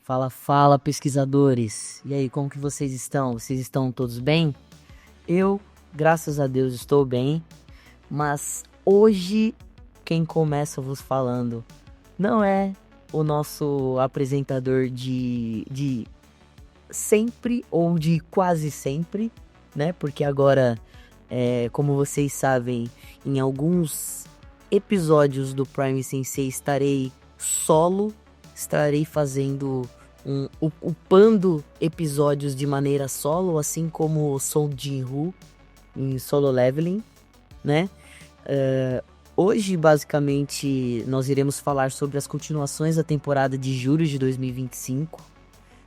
Fala, fala, pesquisadores! E aí, como que vocês estão? Vocês estão todos bem? Eu, graças a Deus, estou bem, mas hoje quem começa vos falando não é o nosso apresentador de sempre ou de quase sempre, né? Porque agora, como vocês sabem, em alguns episódios do Prime Sensei estarei fazendo upando episódios de maneira solo, assim como Sou Jin-Woo em Solo Leveling, né? Hoje, basicamente, nós iremos falar sobre as continuações da temporada de julho de 2025.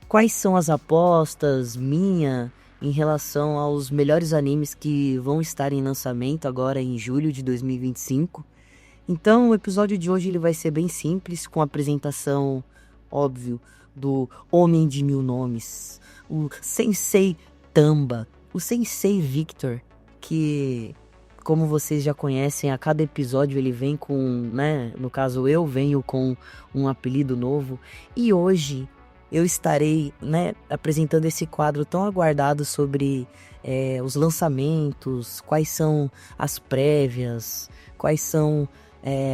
Quais são as apostas minha em relação aos melhores animes que vão estar em lançamento agora em julho de 2025. Então, o episódio de hoje ele vai ser bem simples, com a apresentação, óbvio, do Homem de Mil Nomes, o Sensei Tamba, o Sensei Victor, que, como vocês já conhecem, a cada episódio ele vem com, né, no caso eu venho com um apelido novo, e hoje eu estarei, né, apresentando esse quadro tão aguardado sobre os lançamentos, quais são as prévias, quais são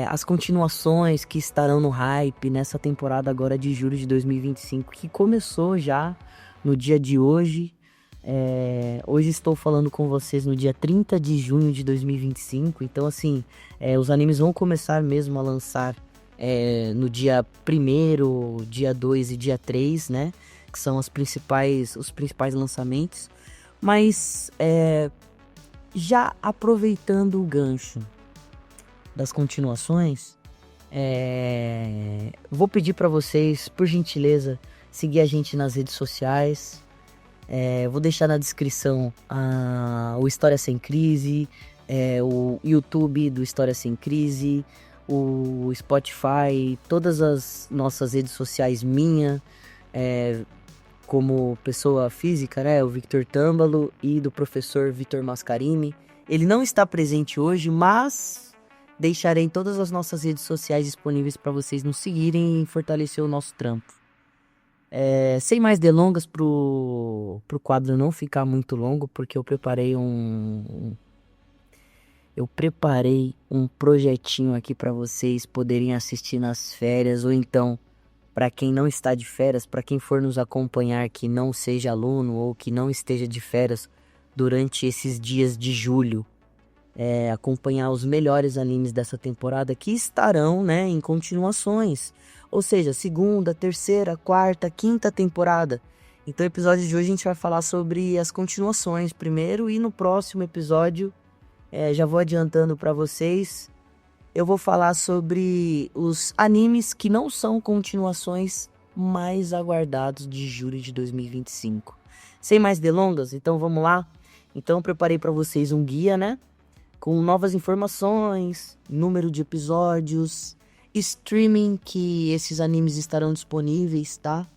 as continuações que estarão no hype nessa temporada agora de julho de 2025, que começou já no dia de hoje. Hoje estou falando com vocês no dia 30 de junho de 2025, então assim, os animes vão começar mesmo a lançar no dia 1º, dia 2 e dia 3, né? Que são os principais lançamentos. Mas já aproveitando o gancho das continuações, vou pedir para vocês, por gentileza, seguir a gente nas redes sociais. Vou deixar na descrição o História Sem Crise, o YouTube do História Sem Crise, o Spotify, todas as nossas redes sociais como pessoa física, né, o Victor Tâmbalo, e do professor Vitor Mascarini. Ele não está presente hoje, mas deixarei todas as nossas redes sociais disponíveis para vocês nos seguirem e fortalecer o nosso trampo. Sem mais delongas, pro quadro não ficar muito longo, porque eu preparei um projetinho aqui para vocês poderem assistir nas férias, ou então, para quem não está de férias, para quem for nos acompanhar que não seja aluno ou que não esteja de férias durante esses dias de julho, acompanhar os melhores animes dessa temporada que estarão, né, em continuações, ou seja, segunda, terceira, quarta, quinta temporada. Então, no episódio de hoje a gente vai falar sobre as continuações primeiro, e no próximo episódio, já vou adiantando para vocês, eu vou falar sobre os animes que não são continuações mais aguardados de julho de 2025. Sem mais delongas, então vamos lá? Então eu preparei para vocês um guia, né? Com novas informações, número de episódios, streaming que esses animes estarão disponíveis, tá?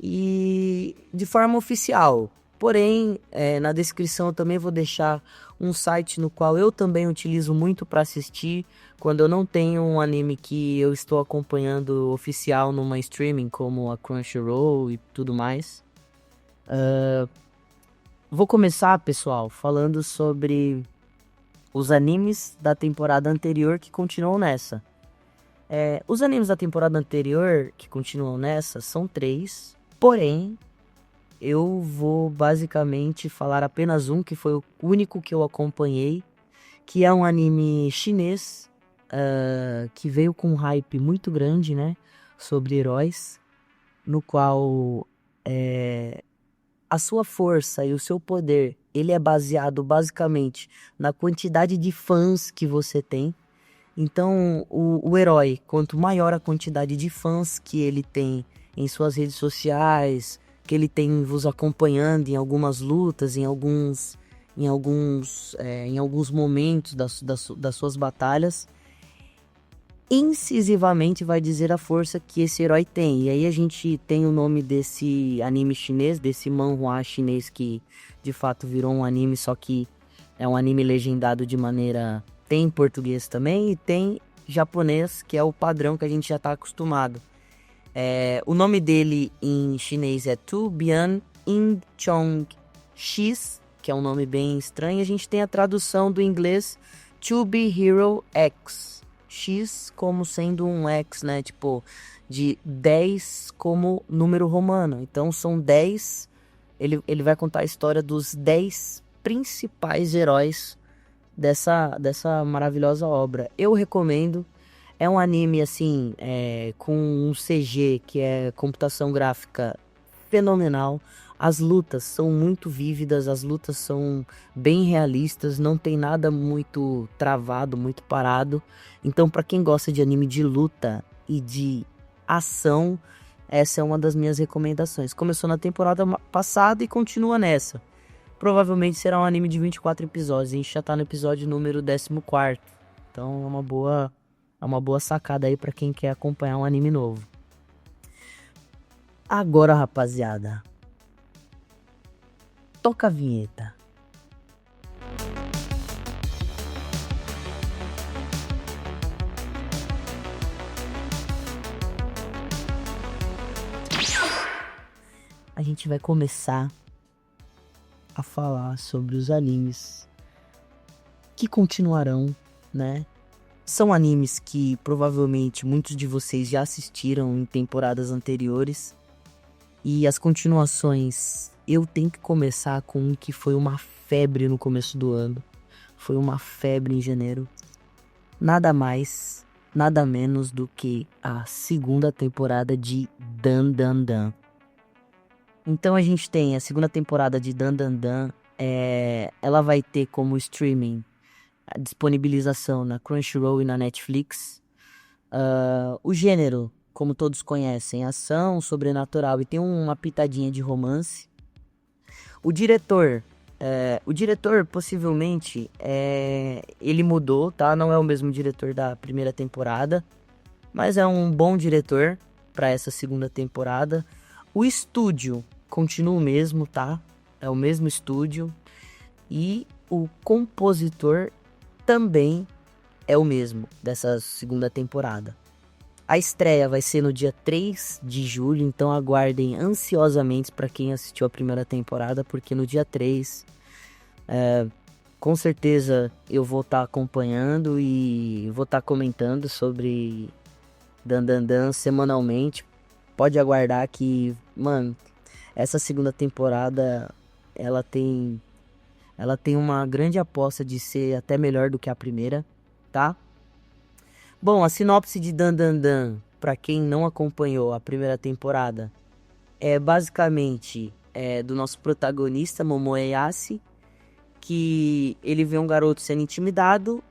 E de forma oficial. Porém, na descrição eu também vou deixar um site no qual eu também utilizo muito para assistir quando eu não tenho um anime que eu estou acompanhando oficial numa streaming, como a Crunchyroll e tudo mais. Vou começar, pessoal, falando sobre os animes da temporada anterior que continuam nessa. Os animes da temporada anterior que continuam nessa são 3, porém eu vou basicamente falar apenas um, que foi o único que eu acompanhei, que é um anime chinês, que veio com um hype muito grande, né, sobre heróis, no qual a sua força e o seu poder, ele é baseado basicamente na quantidade de fãs que você tem. Então, o herói, quanto maior a quantidade de fãs que ele tem em suas redes sociais, que ele tem vos acompanhando em algumas lutas, em alguns momentos das suas batalhas, incisivamente vai dizer a força que esse herói tem. E aí a gente tem o nome desse anime chinês, desse manhwa chinês, que de fato virou um anime, só que é um anime legendado de maneira... Tem em português também e tem japonês, que é o padrão que a gente já está acostumado. O nome dele em chinês é Tu Bian In Chong X, que é um nome bem estranho. A gente tem a tradução do inglês To Be Hero X. X como sendo um X, né? Tipo, de 10 como número romano. Então são 10. Ele vai contar a história dos 10 principais heróis dessa maravilhosa obra. Eu recomendo. É um anime, assim, com um CG, que é computação gráfica fenomenal. As lutas são muito vívidas, as lutas são bem realistas, não tem nada muito travado, muito parado. Então, para quem gosta de anime de luta e de ação, essa é uma das minhas recomendações. Começou na temporada passada e continua nessa. Provavelmente será um anime de 24 episódios. A gente já tá no episódio número 14º. Então é uma boa sacada aí pra quem quer acompanhar um anime novo. Agora, rapaziada, toca a vinheta. A gente vai começar a falar sobre os animes que continuarão, né? São animes que provavelmente muitos de vocês já assistiram em temporadas anteriores. E as continuações, eu tenho que começar com um que foi uma febre no começo do ano. Foi uma febre em janeiro. Nada mais, nada menos do que a segunda temporada de Dan Dan Dan. Então a gente tem a segunda temporada de Dan Dan Dan. Ela vai ter como streaming a disponibilização na Crunchyroll e na Netflix. O gênero, como todos conhecem, ação, sobrenatural e tem uma pitadinha de romance. O diretor possivelmente, ele mudou, tá? Não é o mesmo diretor da primeira temporada, mas é um bom diretor para essa segunda temporada. O estúdio continua o mesmo, tá? É o mesmo estúdio. E o compositor também é o mesmo dessa segunda temporada. A estreia vai ser no dia 3 de julho, então aguardem ansiosamente para quem assistiu a primeira temporada, porque no dia 3, com certeza eu vou estar acompanhando e vou estar comentando sobre Dan Dan Dan semanalmente. Pode aguardar que, mano, essa segunda temporada ela tem uma grande aposta de ser até melhor do que a primeira, tá? Bom, a sinopse de Dan Dan Dan, pra quem não acompanhou a primeira temporada, é basicamente do nosso protagonista, Momoe-Yase, que ele vê um garoto sendo intimidado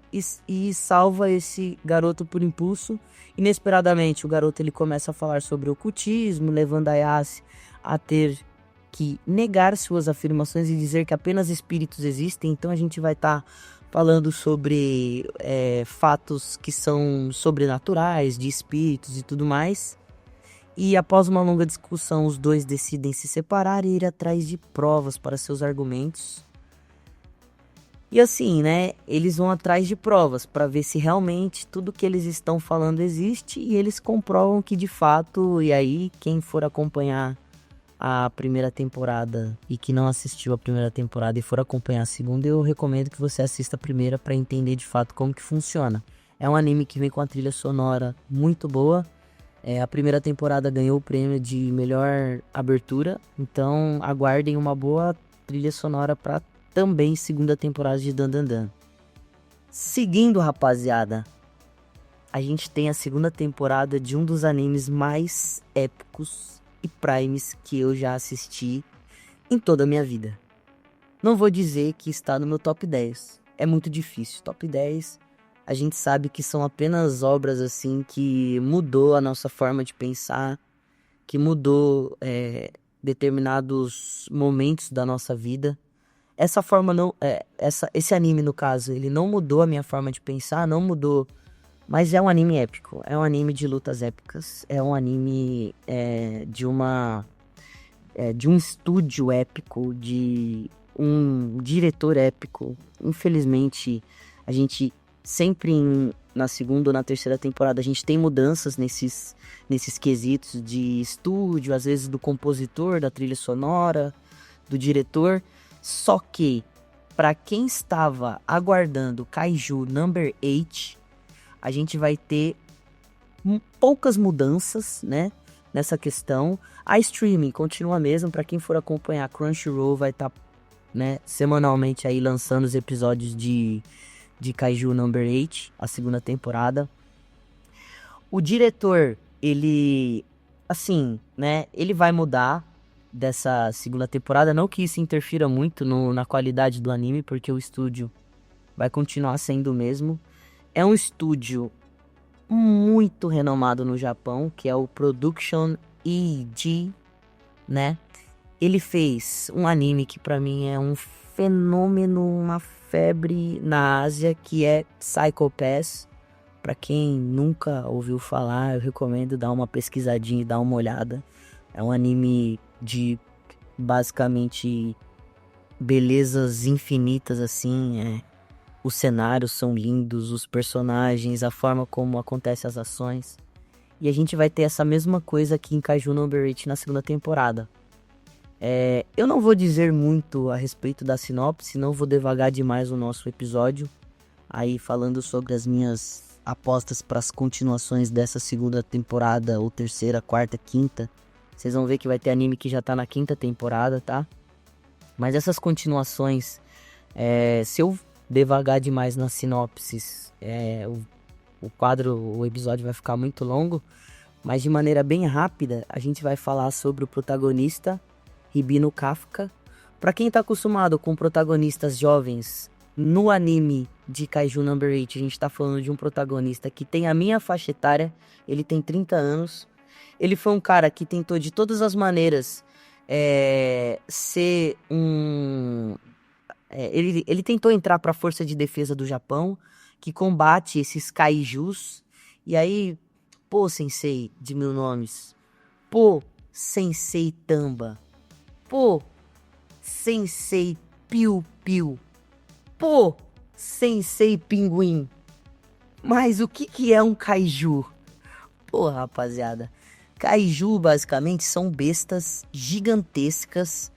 e salva esse garoto por impulso. Inesperadamente, o garoto ele começa a falar sobre ocultismo, levando a Yase a ter que negar suas afirmações e dizer que apenas espíritos existem. Então a gente vai estar falando sobre fatos que são sobrenaturais, de espíritos e tudo mais. E após uma longa discussão, os dois decidem se separar e ir atrás de provas para seus argumentos. E assim, né, eles vão atrás de provas para ver se realmente tudo que eles estão falando existe, e eles comprovam que de fato. E aí, quem for acompanhar a primeira temporada e que não assistiu a primeira temporada e for acompanhar a segunda, eu recomendo que você assista a primeira para entender de fato como que funciona. É um anime que vem com a trilha sonora muito boa. A primeira temporada ganhou o prêmio de melhor abertura, então aguardem uma boa trilha sonora para também segunda temporada de Dan Dan Dan. Seguindo, rapaziada, a gente tem a segunda temporada de um dos animes mais épicos e primes que eu já assisti em toda a minha vida. Não vou dizer que está no meu top 10. É muito difícil. Top 10, a gente sabe que são apenas obras assim que mudou a nossa forma de pensar, que mudou determinados momentos da nossa vida. Essa forma não, esse anime no caso, ele não mudou a minha forma de pensar, não mudou. Mas é um anime épico, é um anime de lutas épicas, é um anime de um estúdio épico, de um diretor épico. Infelizmente, a gente sempre na segunda ou na terceira temporada a gente tem mudanças nesses quesitos de estúdio, às vezes do compositor, da trilha sonora, do diretor. Só que, para quem estava aguardando Kaiju Number 8, a gente vai ter poucas mudanças, né, nessa questão. A streaming continua mesmo, para quem for acompanhar, Crunchyroll vai estar, né, semanalmente aí lançando os episódios de Kaiju Number 8, a segunda temporada. O diretor, ele, assim, né, ele vai mudar dessa segunda temporada, não que isso interfira muito na qualidade do anime, porque o estúdio vai continuar sendo o mesmo. É um estúdio muito renomado no Japão, que é o Production EG, né? Ele fez um anime que pra mim é um fenômeno, uma febre na Ásia, que é Psycho Pass. Pra quem nunca ouviu falar, eu recomendo dar uma pesquisadinha e dar uma olhada. É um anime de basicamente belezas infinitas, assim. Os cenários são lindos, os personagens, a forma como acontecem as ações. E a gente vai ter essa mesma coisa aqui em Kaiju Number 8 na segunda temporada. Eu não vou dizer muito a respeito da sinopse, não vou devagar demais o nosso episódio. Aí falando sobre as minhas apostas para as continuações dessa segunda temporada, ou terceira, quarta, quinta. Vocês vão ver que vai ter anime que já tá na quinta temporada, tá? Mas essas continuações, se eu devagar demais nas sinopses, o episódio vai ficar muito longo. Mas de maneira bem rápida, a gente vai falar sobre o protagonista, Hibino Kafka. Pra quem tá acostumado com protagonistas jovens no anime de Kaiju Number 8, a gente tá falando de um protagonista que tem a minha faixa etária, ele tem 30 anos. Ele foi um cara que tentou de todas as maneiras ser um... ele tentou entrar para a Força de Defesa do Japão, que combate esses kaijus. E aí, pô, Sensei de mil nomes, pô, Sensei Tamba, pô, Sensei Piu Piu, pô, Sensei Pinguim. Mas o que é um kaiju? Pô, rapaziada, kaiju basicamente são bestas gigantescas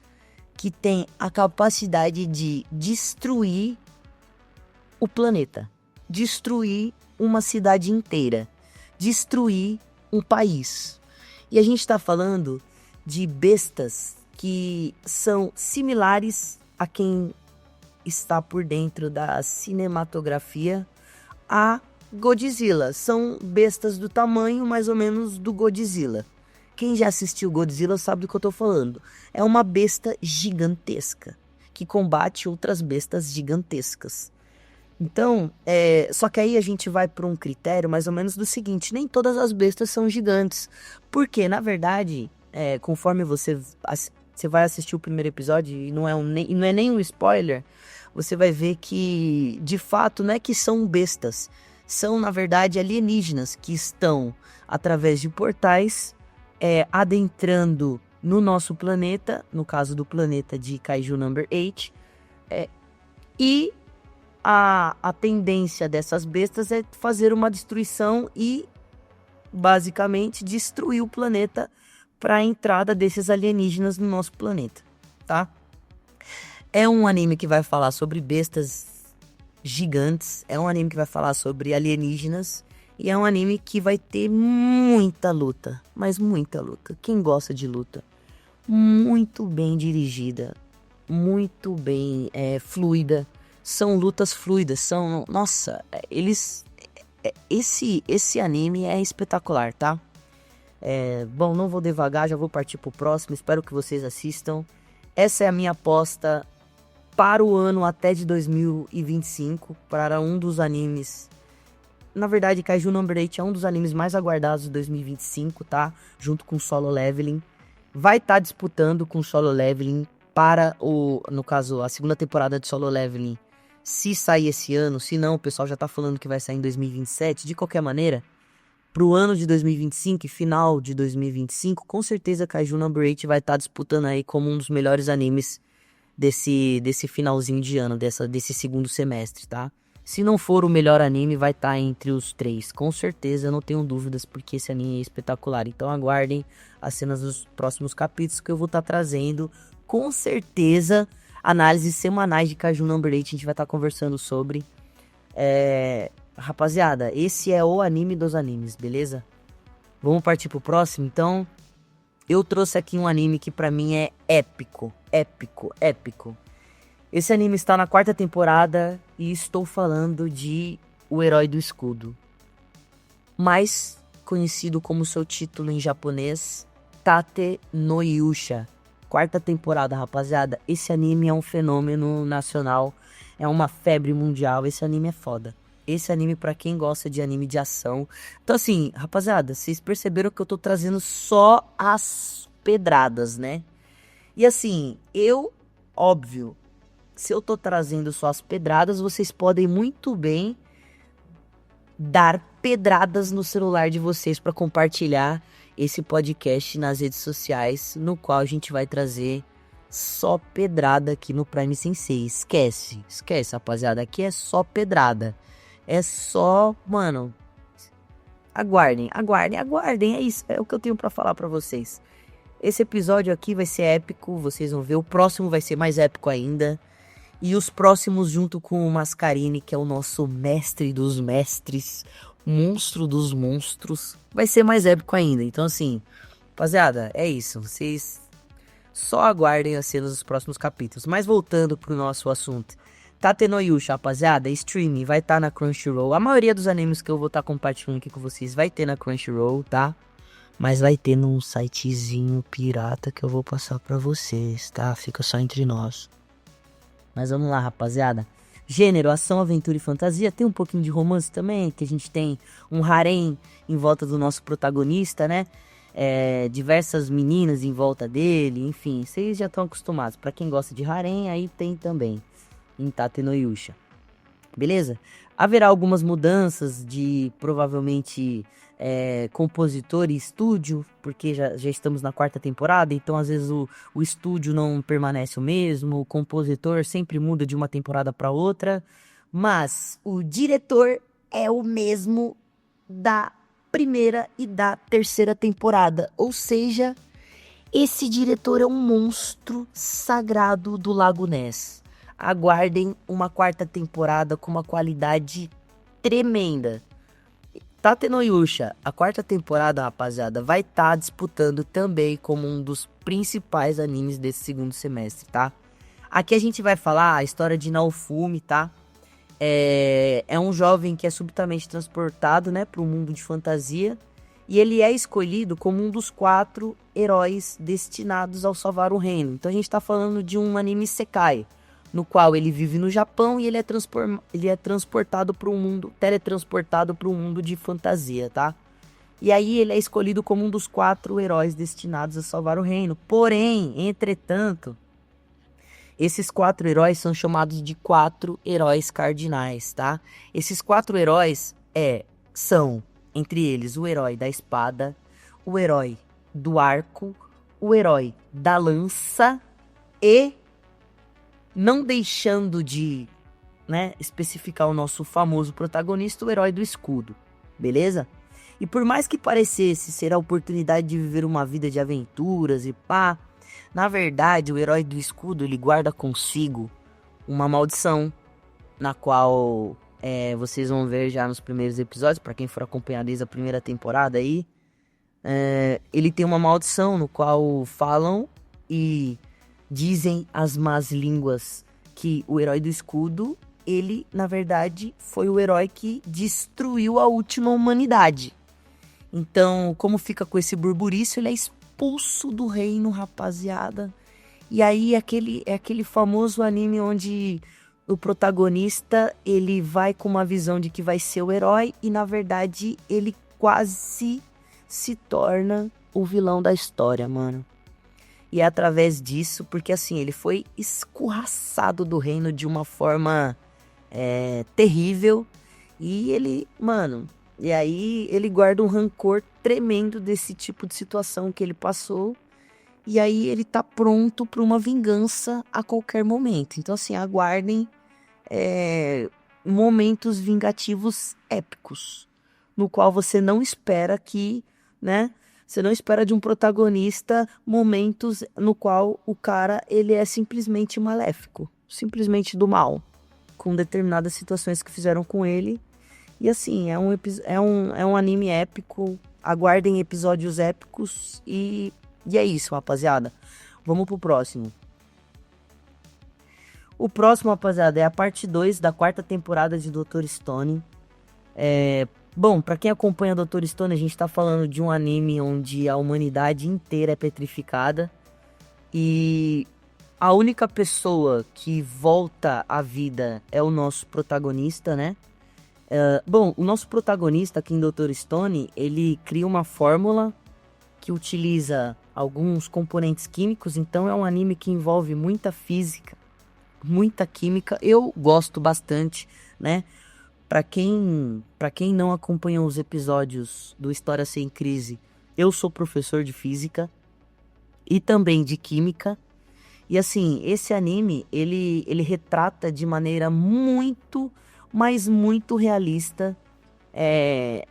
que têm a capacidade de destruir o planeta, destruir uma cidade inteira, destruir um país. E a gente está falando de bestas que são similares a quem está por dentro da cinematografia a Godzilla. São bestas do tamanho mais ou menos do Godzilla. Quem já assistiu Godzilla sabe do que eu tô falando. É uma besta gigantesca que combate outras bestas gigantescas. Então, só que aí a gente vai para um critério mais ou menos do seguinte: nem todas as bestas são gigantes. Porque, na verdade, conforme você vai assistir o primeiro episódio, e não é nem um spoiler, você vai ver que, de fato, não é que são bestas. São, na verdade, alienígenas que estão, através de portais, adentrando no nosso planeta, no caso do planeta de Kaiju Number 8, e a tendência dessas bestas é fazer uma destruição e, basicamente, destruir o planeta para a entrada desses alienígenas no nosso planeta, tá? É um anime que vai falar sobre bestas gigantes, é um anime que vai falar sobre alienígenas, e é um anime que vai ter muita luta, mas muita luta. Quem gosta de luta? Muito bem dirigida, muito bem fluida. São lutas fluidas, são... Nossa, esse anime é espetacular, tá? Bom, não vou devagar, já vou partir pro próximo. Espero que vocês assistam. Essa é a minha aposta para o ano até de 2025, para um dos animes... Na verdade, Kaiju Number 8 é um dos animes mais aguardados de 2025, tá? Junto com Solo Leveling. Vai estar disputando com Solo Leveling para no caso, a segunda temporada de Solo Leveling. Se sair esse ano, se não, o pessoal já tá falando que vai sair em 2027. De qualquer maneira, pro ano de 2025 e final de 2025, com certeza Kaiju Number 8 vai estar disputando aí como um dos melhores animes desse finalzinho de ano, desse segundo semestre, tá? Se não for o melhor anime, vai estar entre os 3. Com certeza, eu não tenho dúvidas, porque esse anime é espetacular. Então aguardem as cenas dos próximos capítulos que eu vou estar trazendo. Com certeza, análises semanais de Kaiju Number 8 a gente vai estar conversando sobre. Rapaziada, esse é o anime dos animes, beleza? Vamos partir pro próximo, então. Eu trouxe aqui um anime que pra mim é épico, épico, épico. Esse anime está na 4ª temporada e estou falando de O Herói do Escudo. Mais conhecido como seu título em japonês, Tate no Yusha. 4ª temporada, rapaziada. Esse anime é um fenômeno nacional, é uma febre mundial. Esse anime é foda. Esse anime pra quem gosta de anime de ação. Então assim, rapaziada, vocês perceberam que eu tô trazendo só as pedradas, né? E assim, óbvio, se eu tô trazendo só as pedradas, vocês podem muito bem dar pedradas no celular de vocês para compartilhar esse podcast nas redes sociais, no qual a gente vai trazer só pedrada aqui no Prime Sensei. Esquece, rapaziada, aqui é só pedrada. É só, mano, aguardem, é isso, é o que eu tenho para falar para vocês. Esse episódio aqui vai ser épico, vocês vão ver, o próximo vai ser mais épico ainda. E os próximos junto com o Mascarini, que é o nosso mestre dos mestres, monstro dos monstros, vai ser mais épico ainda. Então assim, rapaziada, é isso. Vocês só aguardem as cenas dos próximos capítulos. Mas voltando pro nosso assunto. Tate no Yusha, rapaziada, streaming, vai estar na Crunchyroll. A maioria dos animes que eu vou estar compartilhando aqui com vocês vai ter na Crunchyroll, tá? Mas vai ter num sitezinho pirata que eu vou passar pra vocês, tá? Fica só entre nós. Mas vamos lá, rapaziada. Gênero, ação, aventura e fantasia. Tem um pouquinho de romance também, que a gente tem um harém em volta do nosso protagonista, né? Diversas meninas em volta dele, enfim. Vocês já estão acostumados. Pra quem gosta de harém, aí tem também em Tate no Yusha. Beleza? Haverá algumas mudanças de, provavelmente, compositor e estúdio, porque já estamos na 4ª temporada, então às vezes o estúdio não permanece o mesmo, o compositor sempre muda de uma temporada para outra, mas o diretor é o mesmo da 1ª e da 3ª temporada, ou seja, esse diretor é um monstro sagrado do Lago Ness. Aguardem uma 4ª temporada com uma qualidade tremenda. Tate no Yusha, a 4ª temporada, rapaziada, vai estar disputando também como um dos principais animes desse segundo semestre, tá? Aqui a gente vai falar a história de Naofumi, tá? É um jovem que é subitamente transportado, né, para um mundo de fantasia. E ele é escolhido como um dos 4 heróis destinados ao salvar o reino. Então a gente tá falando de um anime Isekai, no qual ele vive no Japão e ele é transportado para um mundo, teletransportado para um mundo de fantasia, tá? E aí ele é escolhido como um dos 4 heróis destinados a salvar o reino. Porém, entretanto, esses 4 heróis são chamados de 4 heróis cardinais, tá? Esses 4 heróis são, entre eles, o herói da espada, o herói do arco, o herói da lança e, não deixando de, né, especificar o nosso famoso protagonista, o herói do escudo, beleza? E por mais que parecesse ser a oportunidade de viver uma vida de aventuras e pá, na verdade o herói do escudo ele guarda consigo uma maldição, na qual vocês vão ver já nos primeiros episódios, para quem for acompanhar desde a 1ª temporada aí, ele tem uma maldição no qual falam e dizem as más línguas que o herói do escudo, ele, na verdade, foi o herói que destruiu a última humanidade. Então, como fica com esse burburício, ele é expulso do reino, rapaziada. E aí, é aquele famoso anime onde o protagonista, ele vai com uma visão de que vai ser o herói e, na verdade, ele quase se torna o vilão da história, mano. E é através disso, porque assim, ele foi escorraçado do reino de uma forma terrível. E ele, mano, e aí ele guarda um rancor tremendo desse tipo de situação que ele passou. E aí ele tá pronto para uma vingança a qualquer momento. Então assim, aguardem momentos vingativos épicos, no qual você não espera que, né? Você não espera de um protagonista momentos no qual o cara, ele é simplesmente maléfico, simplesmente do mal, com determinadas situações que fizeram com ele. E assim, é um anime épico, aguardem episódios épicos e é isso, rapaziada. Vamos pro próximo. O próximo, rapaziada, é a parte 2 da quarta temporada de Dr. Stone. Bom, pra quem acompanha Dr. Stone, a gente tá falando de um anime onde a humanidade inteira é petrificada. E a única pessoa que volta à vida é o nosso protagonista, né? Bom, o nosso protagonista aqui em Dr. Stone, ele cria uma fórmula que utiliza alguns componentes químicos. Então é um anime que envolve muita física, muita química. Eu gosto bastante, né? Pra quem não acompanhou os episódios do História Sem Crise, eu sou professor de física e também de química. E assim, esse anime, ele retrata de maneira muito, mas muito realista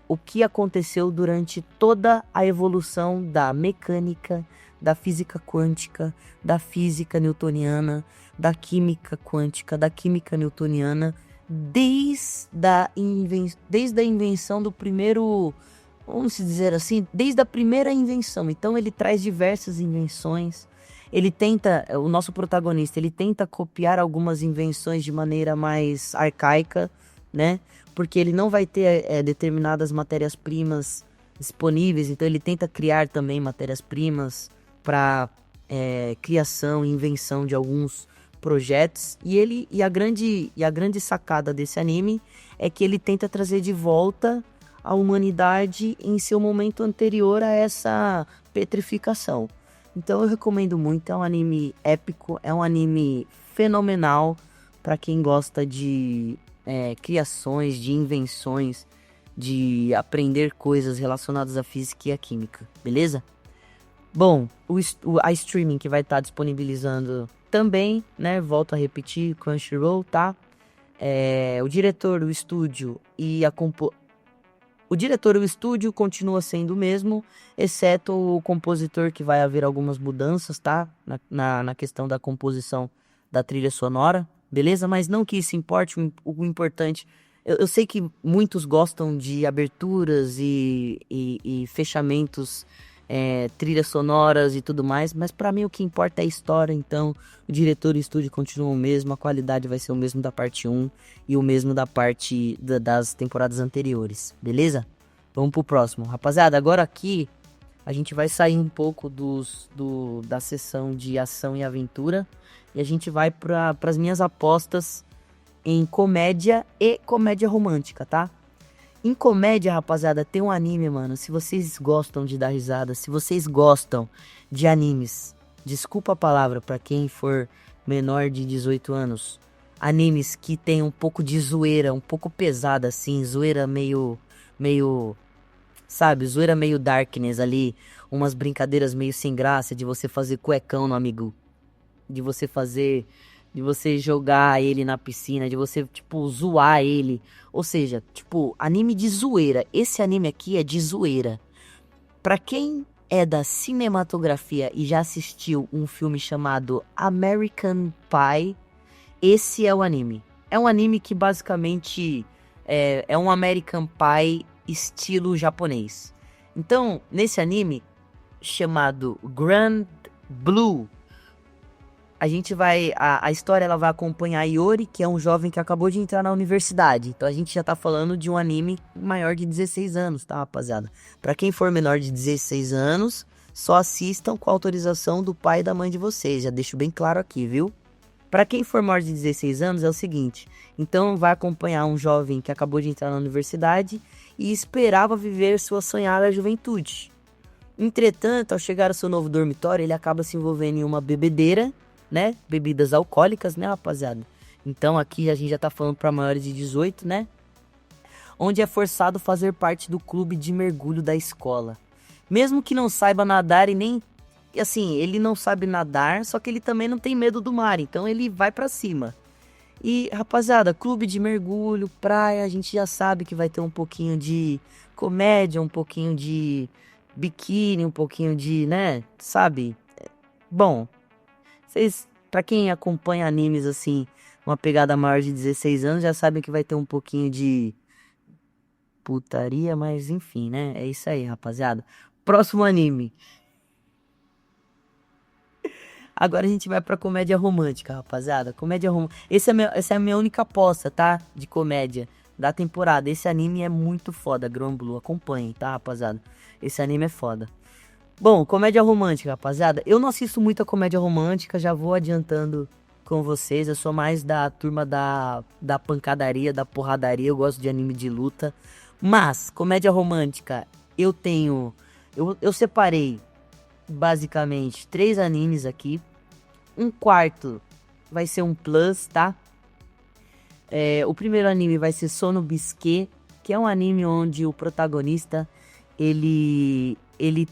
o que aconteceu durante toda a evolução da mecânica, da física quântica, da física newtoniana, da química quântica, da química newtoniana, desde a invenção do primeiro, vamos dizer assim, desde a primeira invenção. Então ele traz diversas invenções. O nosso protagonista, ele tenta copiar algumas invenções de maneira mais arcaica, né? Porque ele não vai ter determinadas matérias-primas disponíveis, então ele tenta criar também matérias-primas para criação e invenção de alguns projetos. E a grande sacada desse anime é que ele tenta trazer de volta a humanidade em seu momento anterior a essa petrificação. Então eu recomendo muito, é um anime épico, é um anime fenomenal para quem gosta de criações, de invenções, de aprender coisas relacionadas à física e à química, beleza? Bom, a streaming que vai estar disponibilizando também, né? Volto a repetir, Crunchyroll, tá? O diretor, o estúdio e o diretor e o estúdio continua sendo o mesmo, exceto o compositor, que vai haver algumas mudanças, tá? Na questão da composição da trilha sonora, beleza? Mas não que isso importe, o importante... Eu sei que muitos gostam de aberturas e fechamentos, trilhas sonoras e tudo mais, mas pra mim o que importa é a história. Então o diretor e o estúdio continuam o mesmo, a qualidade vai ser o mesmo da parte 1 e o mesmo da parte das temporadas anteriores, beleza? Vamos pro próximo, rapaziada. Agora aqui a gente vai sair um pouco da sessão de ação e aventura e a gente vai para as minhas apostas em comédia e comédia romântica, tá? Em comédia, rapaziada, tem um anime, mano. Se vocês gostam de dar risada, se vocês gostam de animes, desculpa a palavra pra quem for menor de 18 anos, animes que tem um pouco de zoeira, um pouco pesada assim, zoeira meio, sabe, zoeira meio darkness ali, umas brincadeiras meio sem graça de você fazer cuecão no amigo, de você jogar ele na piscina, de você, tipo, zoar ele. Ou seja, tipo, anime de zoeira. Esse anime aqui é de zoeira. Pra quem é da cinematografia e já assistiu um filme chamado American Pie, esse é o anime. É um anime que basicamente é um American Pie estilo japonês. Então, nesse anime chamado Grand Blue, a história ela vai acompanhar a Yori, que é um jovem que acabou de entrar na universidade. Então a gente já tá falando de um anime maior de 16 anos, tá, rapaziada? Pra quem for menor de 16 anos, só assistam com a autorização do pai e da mãe de vocês. Já deixo bem claro aqui, viu? Pra quem for maior de 16 anos é o seguinte. Então vai acompanhar um jovem que acabou de entrar na universidade e esperava viver sua sonhada juventude. Entretanto, ao chegar ao seu novo dormitório, ele acaba se envolvendo em uma bebedeira, né? Bebidas alcoólicas, né, rapaziada? Então aqui a gente já tá falando para maiores de 18, né? Onde é forçado a fazer parte do clube de mergulho da escola. Mesmo que não saiba nadar e nem... Assim, ele não sabe nadar, só que ele também não tem medo do mar, então ele vai para cima. E, rapaziada, clube de mergulho, praia, a gente já sabe que vai ter um pouquinho de comédia, um pouquinho de biquíni, um pouquinho de, né, sabe? Bom, vocês, pra quem acompanha animes assim, uma pegada maior de 16 anos, já sabem que vai ter um pouquinho de putaria, mas enfim, né? É isso aí, rapaziada. Próximo anime. Agora a gente vai pra comédia romântica, rapaziada. Comédia romântica. Essa é a minha única aposta, tá? De comédia da temporada. Esse anime é muito foda, Granblue. Acompanhem, tá, rapaziada? Esse anime é foda. Bom, comédia romântica, rapaziada. Eu não assisto muita comédia romântica, já vou adiantando com vocês. Eu sou mais da turma da pancadaria, da porradaria. Eu gosto de anime de luta. Mas, comédia romântica, eu tenho. Eu separei basicamente 3 animes aqui. Um quarto vai ser um plus, tá? O primeiro anime vai ser Sono Bisque, que é um anime onde o protagonista ele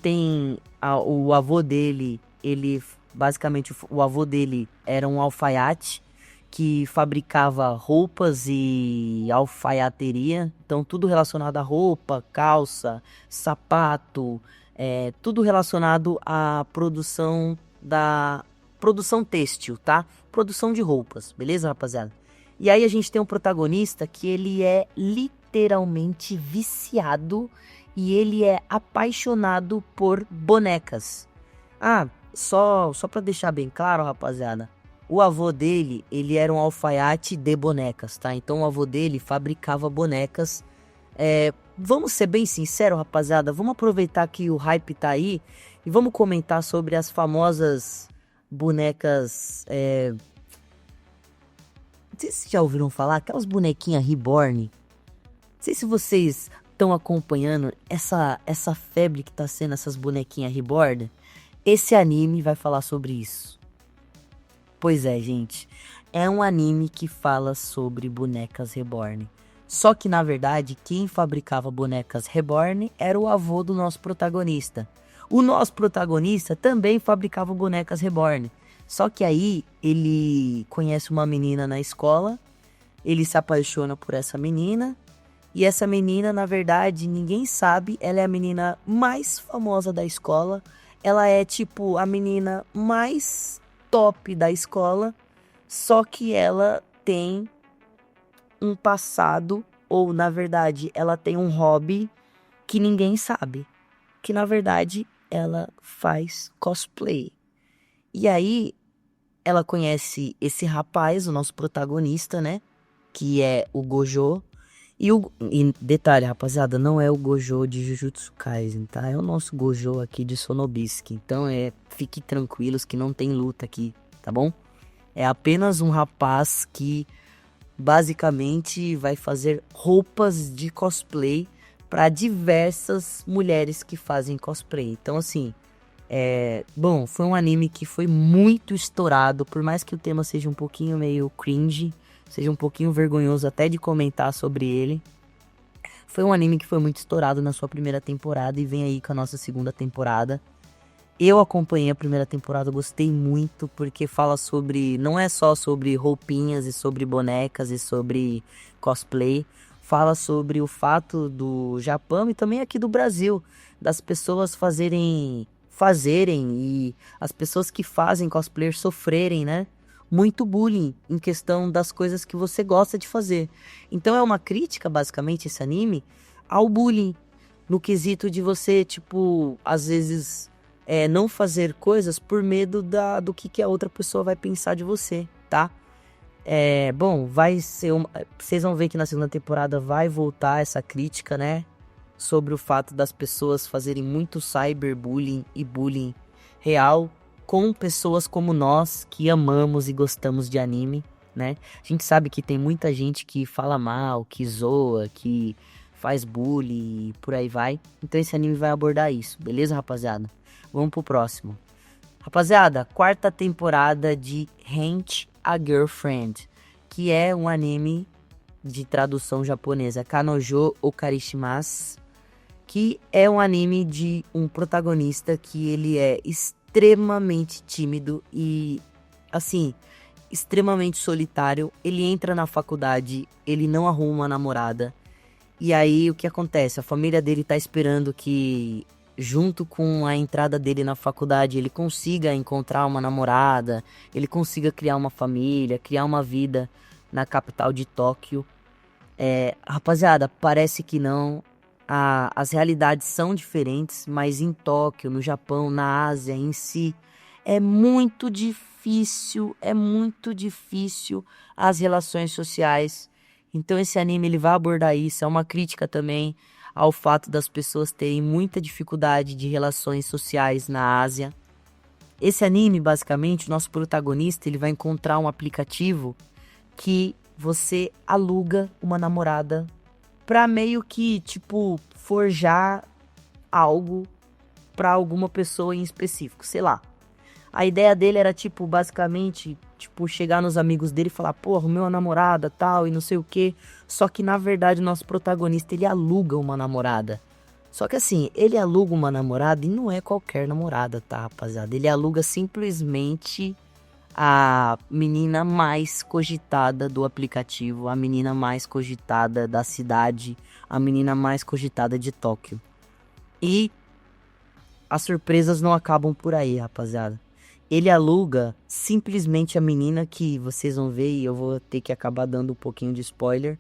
tem o avô dele, ele basicamente o avô dele era um alfaiate que fabricava roupas e alfaiateria, então tudo relacionado a roupa, calça, sapato, tudo relacionado à produção têxtil, tá? Produção de roupas, beleza, rapaziada? E aí a gente tem um protagonista que ele é literalmente viciado e ele é apaixonado por bonecas. Ah, só para deixar bem claro, rapaziada, o avô dele, ele era um alfaiate de bonecas, tá? Então o avô dele fabricava bonecas. Vamos ser bem sinceros, rapaziada, vamos aproveitar que o hype tá aí e vamos comentar sobre as famosas bonecas. Não sei se vocês já ouviram falar, aquelas bonequinhas reborn. Não sei se vocês estão acompanhando essa febre que tá sendo essas bonequinhas reborn. Esse anime vai falar sobre isso. Pois é, gente. É um anime que fala sobre bonecas reborn. Só que, na verdade, quem fabricava bonecas reborn era o avô do nosso protagonista. O nosso protagonista também fabricava bonecas reborn. Só que aí ele conhece uma menina na escola, ele se apaixona por essa menina, e essa menina, na verdade, ninguém sabe, ela é a menina mais famosa da escola, ela é tipo a menina mais top da escola, só que ela tem um passado, ou na verdade, ela tem um hobby que ninguém sabe, que na verdade ela faz cosplay. E aí ela conhece esse rapaz, o nosso protagonista, né? Que é o Gojo. E detalhe, rapaziada, não é o Gojo de Jujutsu Kaisen, tá? É o nosso Gojo aqui de Sonobisque. Então fique tranquilos que não tem luta aqui, tá bom? É apenas um rapaz que basicamente vai fazer roupas de cosplay para diversas mulheres que fazem cosplay. Então assim, bom, foi um anime que foi muito estourado, por mais que o tema seja um pouquinho meio cringe, seja um pouquinho vergonhoso até de comentar sobre ele. Foi um anime que foi muito estourado na sua primeira temporada e vem aí com a nossa segunda temporada. Eu acompanhei a primeira temporada, gostei muito, porque fala sobre, não é só sobre roupinhas e sobre bonecas e sobre cosplay, fala sobre o fato do Japão e também aqui do Brasil, das pessoas fazerem e as pessoas que fazem cosplay sofrerem, né? Muito bullying em questão das coisas que você gosta de fazer. Então é uma crítica, basicamente, esse anime, ao bullying. No quesito de você, tipo, às vezes não fazer coisas por medo do que a outra pessoa vai pensar de você, tá? Bom, vai ser vocês vão ver que na segunda temporada vai voltar essa crítica, né? Sobre o fato das pessoas fazerem muito cyberbullying e bullying real com pessoas como nós que amamos e gostamos de anime, né? A gente sabe que tem muita gente que fala mal, que zoa, que faz bullying e por aí vai. Então esse anime vai abordar isso, beleza, rapaziada? Vamos pro próximo. Rapaziada, 4ª temporada de Rent a Girlfriend, que é um anime de tradução japonesa, Kanojo Okarishimasu, que é um anime de um protagonista que ele é extremamente tímido e, assim, extremamente solitário, ele entra na faculdade, ele não arruma uma namorada. E aí o que acontece? A família dele tá esperando que, junto com a entrada dele na faculdade, ele consiga encontrar uma namorada, ele consiga criar uma família, criar uma vida na capital de Tóquio. Rapaziada, parece que não. As realidades são diferentes, mas em Tóquio, no Japão, na Ásia em si, é muito difícil as relações sociais. Então esse anime ele vai abordar isso, é uma crítica também ao fato das pessoas terem muita dificuldade de relações sociais na Ásia. Esse anime, basicamente, o nosso protagonista, ele vai encontrar um aplicativo que você aluga uma namorada pra meio que, tipo, forjar algo pra alguma pessoa em específico, sei lá. A ideia dele era, tipo, basicamente, tipo, chegar nos amigos dele e falar, pô, arrumei uma namorada, tal, e não sei o quê. Só que, na verdade, o nosso protagonista, ele aluga uma namorada. Só que, assim, ele aluga uma namorada e não é qualquer namorada, tá, rapaziada? Ele aluga simplesmente a menina mais cogitada do aplicativo, a menina mais cogitada da cidade, a menina mais cogitada de Tóquio. E as surpresas não acabam por aí, rapaziada. Ele aluga simplesmente a menina que vocês vão ver, e eu vou ter que acabar dando um pouquinho de spoiler.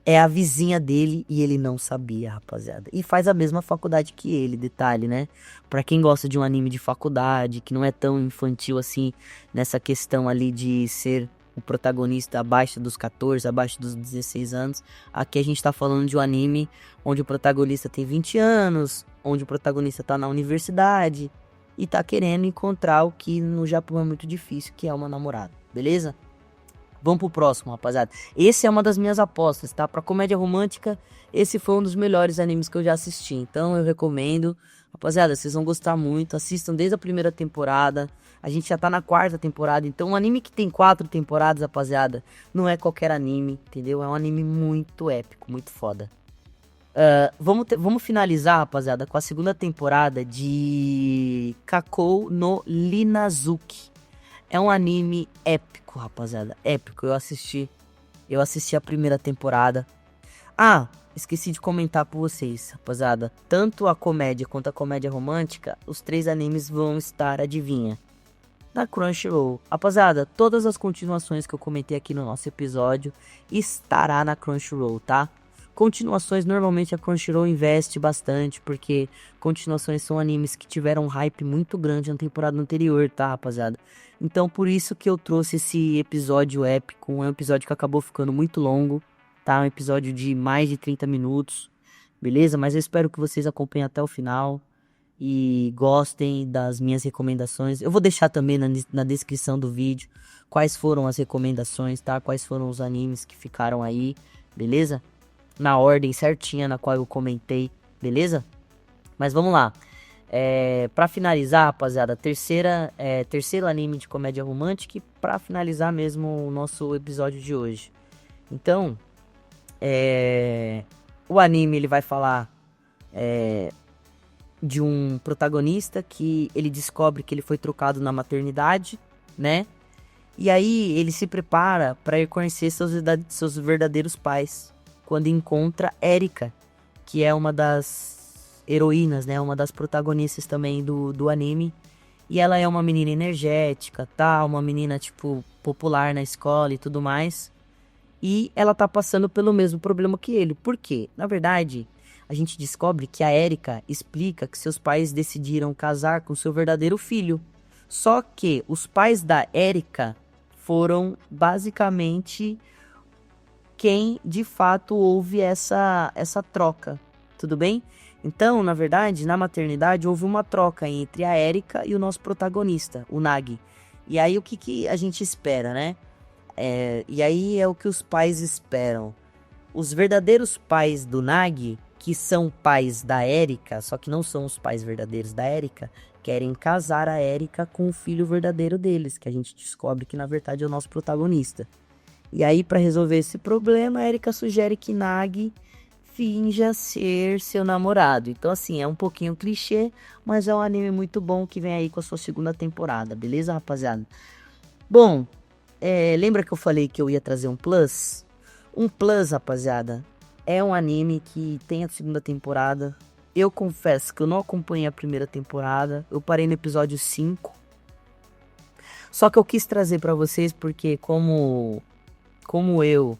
É a vizinha dele e ele não sabia, rapaziada. E faz a mesma faculdade que ele, detalhe, né? Pra quem gosta de um anime de faculdade, que não é tão infantil assim, nessa questão ali de ser o protagonista abaixo dos 14, abaixo dos 16 anos. Aqui a gente tá falando de um anime onde o protagonista tem 20 anos, onde o protagonista tá na universidade e tá querendo encontrar o que no Japão é muito difícil, que é uma namorada, beleza? Vamos pro próximo, rapaziada. Esse é uma das minhas apostas, tá? Pra comédia romântica, esse foi um dos melhores animes que eu já assisti. Então eu recomendo. Rapaziada, vocês vão gostar muito. Assistam desde a primeira temporada. A gente já tá na quarta temporada. Então um anime que tem 4 temporadas, rapaziada, não é qualquer anime, entendeu? É um anime muito épico, muito foda. Vamos finalizar, rapaziada, com a segunda temporada de Kakou no Linazuki. É um anime épico, rapaziada. Épico. Eu assisti a primeira temporada. Ah, esqueci de comentar pra vocês, rapaziada. Tanto a comédia quanto a comédia romântica, os 3 animes vão estar, adivinha, na Crunchyroll. Rapaziada, todas as continuações que eu comentei aqui no nosso episódio estará na Crunchyroll, tá? Continuações, normalmente a Crunchyroll investe bastante, porque continuações são animes que tiveram um hype muito grande na temporada anterior, tá, rapaziada? Então, por isso que eu trouxe esse episódio épico, um episódio que acabou ficando muito longo, tá? Um episódio de mais de 30 minutos, beleza? Mas eu espero que vocês acompanhem até o final e gostem das minhas recomendações. Eu vou deixar também na descrição do vídeo quais foram as recomendações, tá? Quais foram os animes que ficaram aí, beleza? Na ordem certinha na qual eu comentei, beleza? Mas vamos lá. Pra finalizar, rapaziada, terceiro anime de comédia romântica e pra finalizar mesmo o nosso episódio de hoje. Então, o anime ele vai falar de um protagonista que ele descobre que ele foi trocado na maternidade, né? E aí ele se prepara para ir conhecer seus verdadeiros pais, quando encontra Erika, que é uma das heroínas, né? Uma das protagonistas também do anime. E ela é uma menina energética, tá? Uma menina, tipo, popular na escola e tudo mais. E ela tá passando pelo mesmo problema que ele. Por quê? Na verdade, a gente descobre que a Erika explica que seus pais decidiram casar com seu verdadeiro filho. Só que os pais da Erika foram basicamente quem de fato houve essa troca, tudo bem? Então, na verdade, na maternidade houve uma troca entre a Erika e o nosso protagonista, o Nagi. E aí o que a gente espera, né? E aí é o que os pais esperam. Os verdadeiros pais do Nagi, que são pais da Erika, só que não são os pais verdadeiros da Erika, querem casar a Erika com o filho verdadeiro deles, que a gente descobre que na verdade é o nosso protagonista. E aí, para resolver esse problema, a Erika sugere que Nagi finja ser seu namorado. Então, assim, é um pouquinho clichê, mas é um anime muito bom que vem aí com a sua segunda temporada, beleza, rapaziada? Bom, lembra que eu falei que eu ia trazer um plus? Um plus, rapaziada, é um anime que tem a segunda temporada. Eu confesso que eu não acompanhei a primeira temporada. Eu parei no episódio 5. Só que eu quis trazer pra vocês porque como eu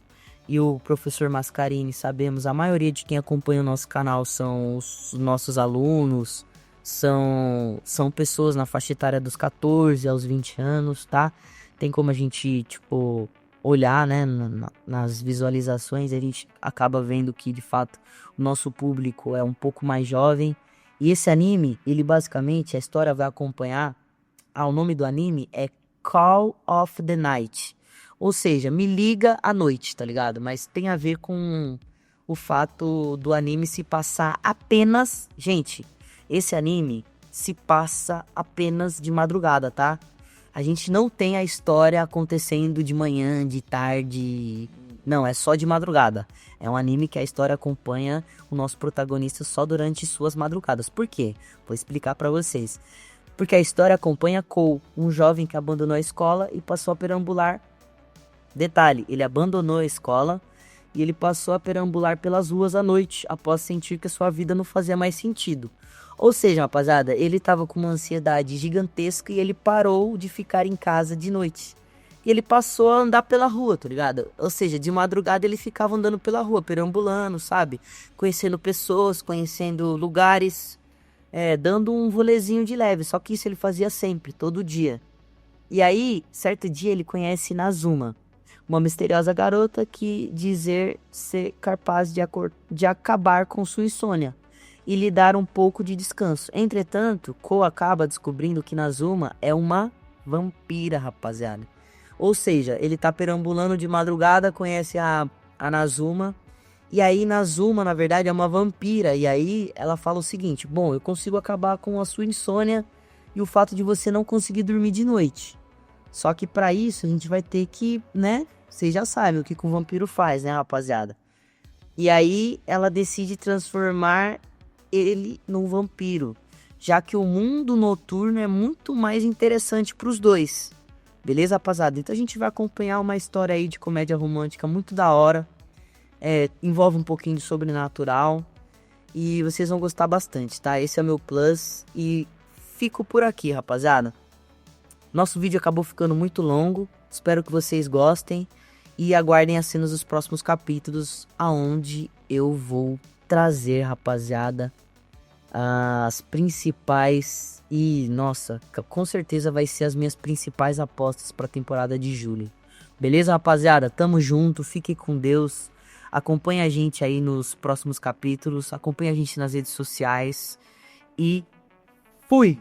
e o professor Mascarini sabemos, a maioria de quem acompanha o nosso canal são os nossos alunos, são pessoas na faixa etária dos 14 aos 20 anos, tá? Tem como a gente, tipo, olhar, né, nas visualizações, a gente acaba vendo que, de fato, o nosso público é um pouco mais jovem. E esse anime, ele basicamente, a história vai acompanhar, o nome do anime é Call of the Night. Ou seja, me liga à noite, tá ligado? Mas tem a ver com o fato do anime se passar apenas... Gente, esse anime se passa apenas de madrugada, tá? A gente não tem a história acontecendo de manhã, de tarde... Não, é só de madrugada. É um anime que a história acompanha o nosso protagonista só durante suas madrugadas. Por quê? Vou explicar pra vocês. Porque a história acompanha Cole, um jovem que abandonou a escola e passou a perambular. Detalhe, ele abandonou a escola e ele passou a perambular pelas ruas à noite, após sentir que a sua vida não fazia mais sentido. Ou seja, rapaziada, ele tava com uma ansiedade gigantesca e ele parou de ficar em casa de noite. E ele passou a andar pela rua, tá ligado? Ou seja, de madrugada ele ficava andando pela rua, perambulando, sabe? Conhecendo pessoas, conhecendo lugares, dando um rolezinho de leve. Só que isso ele fazia sempre, todo dia. E aí, certo dia ele conhece Nazuma, uma misteriosa garota que dizer ser capaz de acabar com sua insônia e lhe dar um pouco de descanso. Entretanto, Ko acaba descobrindo que Nazuma é uma vampira, rapaziada. Ou seja, ele tá perambulando de madrugada, conhece a Nazuma, e aí Nazuma, na verdade, é uma vampira. E aí ela fala o seguinte: bom, eu consigo acabar com a sua insônia e o fato de você não conseguir dormir de noite. Só que pra isso a gente vai ter que, né? Vocês já sabem o que um vampiro faz, né, rapaziada? E aí ela decide transformar ele num vampiro, já que o mundo noturno é muito mais interessante pros dois. Beleza, rapaziada? Então a gente vai acompanhar uma história aí de comédia romântica muito da hora. Envolve um pouquinho de sobrenatural. E vocês vão gostar bastante, tá? Esse é o meu plus. E fico por aqui, rapaziada. Nosso vídeo acabou ficando muito longo. Espero que vocês gostem. E aguardem as cenas dos próximos capítulos, aonde eu vou trazer, rapaziada, as principais... E, nossa, com certeza vai ser as minhas principais apostas para a temporada de julho. Beleza, rapaziada? Tamo junto, fiquem com Deus. Acompanhe a gente aí nos próximos capítulos. Acompanhe a gente nas redes sociais. E fui!